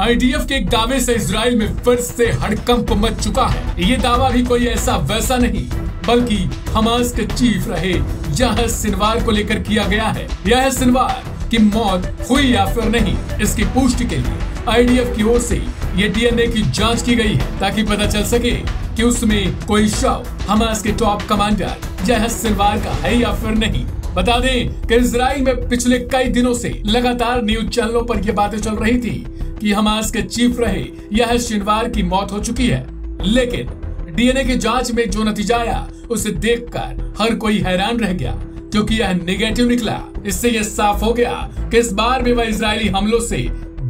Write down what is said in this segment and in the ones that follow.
IDF के एक दावे से इजराइल में फिर से हड़कंप मच चुका है। ये दावा भी कोई ऐसा वैसा नहीं, बल्कि हमास के चीफ रहे याह्या सिनवार को लेकर किया गया है। याह्या सिनवार की मौत हुई या फिर नहीं, इसकी पुष्टि के लिए आईडीएफ की ओर से ये डीएनए की जांच की गई है, ताकि पता चल सके कि उसमें कोई शव हमास के टॉप कमांडर याह्या सिनवार का है या फिर नहीं। बता दें कि इजराइल में पिछले कई दिनों से लगातार न्यूज चैनलों पर ये बातें चल रही थी कि हमास के चीफ रहे याह्या सिनवार की मौत हो चुकी है, लेकिन डीएनए की जांच में जो नतीजा आया उसे देखकर हर कोई हैरान रह गया, क्योंकि यह नेगेटिव निकला। इससे यह साफ हो गया कि इस बार भी वह इजरायली हमलों से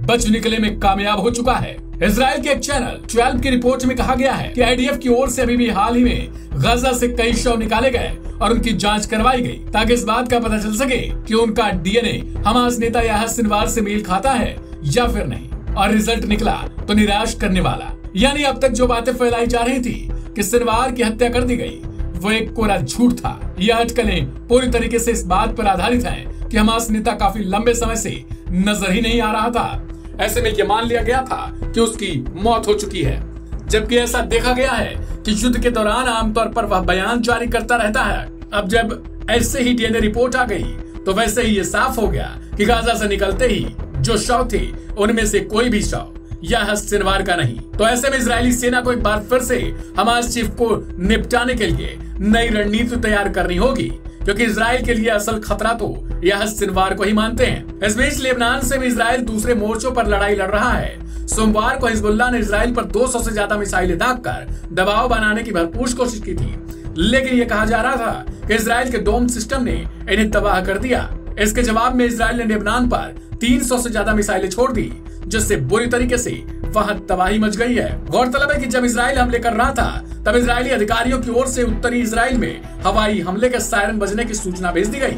बच निकले में कामयाब हो चुका है। इजराइल के एक चैनल 12 की रिपोर्ट में कहा गया है कि आईडीएफ की ओर से अभी भी हाल ही में गाजा से कई शव निकाले गए और उनकी जांच करवाई गई, ताकि इस बात का पता चल सके कि उनका डीएनए हमास नेता याह्या सिनवार से मेल खाता है या फिर नहीं। और रिजल्ट निकला तो निराश करने वाला। यानी अब तक जो बातें फैलाई जा रही थी कि सिनवार की हत्या कर दी गई, वो एक कोरा झूठ था। यह अटकलें पूरी तरीके से इस बात पर आधारित हैं कि हमास नेता काफी लंबे समय से नजर ही नहीं आ रहा था। ऐसे में यह मान लिया गया था कि उसकी मौत हो चुकी है, जबकि ऐसा देखा गया है कि युद्ध के दौरान आमतौर पर वह बयान जारी करता रहता है। अब जब ऐसे ही डीएनए रिपोर्ट आ गई तो वैसे ही ये साफ हो गया कि गाजा से निकलते ही जो शव थे उनमें से कोई भी शव याह्या सिनवार का नहीं। तो ऐसे में इजरायली सेना को एक बार फिर से हमास चीफ को निपटाने के लिए नई रणनीति तैयार करनी होगी, क्योंकि इजराइल के लिए असल खतरा तो याह्या सिनवार को ही मानते हैं। इस बीच लेबनान से भी इजराइल दूसरे मोर्चों पर लड़ाई लड़ रहा है। सोमवार को हिजबुल्लाह ने इजराइल पर 200 से ज्यादा मिसाइलें दागकर दबाव बनाने की भरपूर कोशिश की थी, लेकिन यह कहा जा रहा था कि इजराइल के डोम सिस्टम ने इन्हें तबाह कर दिया। इसके जवाब में इजराइल ने लेबनान पर 300 से ज्यादा मिसाइलें छोड़ दी, जिससे बुरी तरीके से वहां तबाही मच गई है। गौरतलब है कि जब इजराइल हमले कर रहा था तब इजरायली अधिकारियों की ओर से उत्तरी इजराइल में हवाई हमले के सायरन बजने की सूचना भेज दी गई,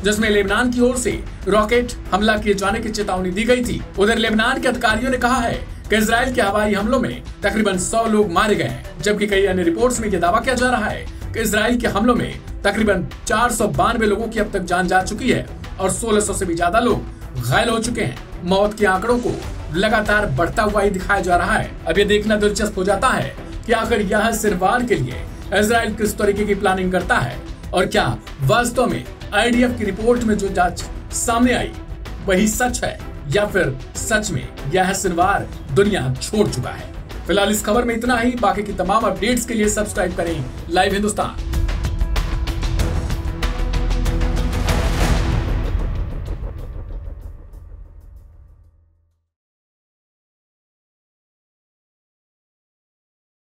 जिसमें लेबनान की ओर से रॉकेट हमला किए जाने की चेतावनी दी गई थी। उधर लेबनान के अधिकारियों ने कहा है कि इजराइल के हवाई हमलों में तकरीबन 100 लोग मारे गए हैं, जबकि कई अन्य रिपोर्ट्स में यह दावा किया जा रहा है कि इजराइल के हमलों में तकरीबन 492 लोगों की अब तक जान जा चुकी है और 1600 से भी ज्यादा लोग घायल हो चुके हैं। मौत के आंकड़ों को लगातार बढ़ता हुआ ही दिखाया जा रहा है। अब ये देखना दिलचस्प हो जाता है कि आखिर याह्या सिनवार के लिए इजराइल किस तरीके की प्लानिंग करता है, और क्या वास्तव में आईडीएफ की रिपोर्ट में जो जांच सामने आई वही सच है, या फिर सच में याह्या सिनवार दुनिया छोड़ चुका है। फिलहाल इस खबर में इतना ही। बाकी की तमाम अपडेट्स के लिए सब्सक्राइब करें लाइव हिंदुस्तान।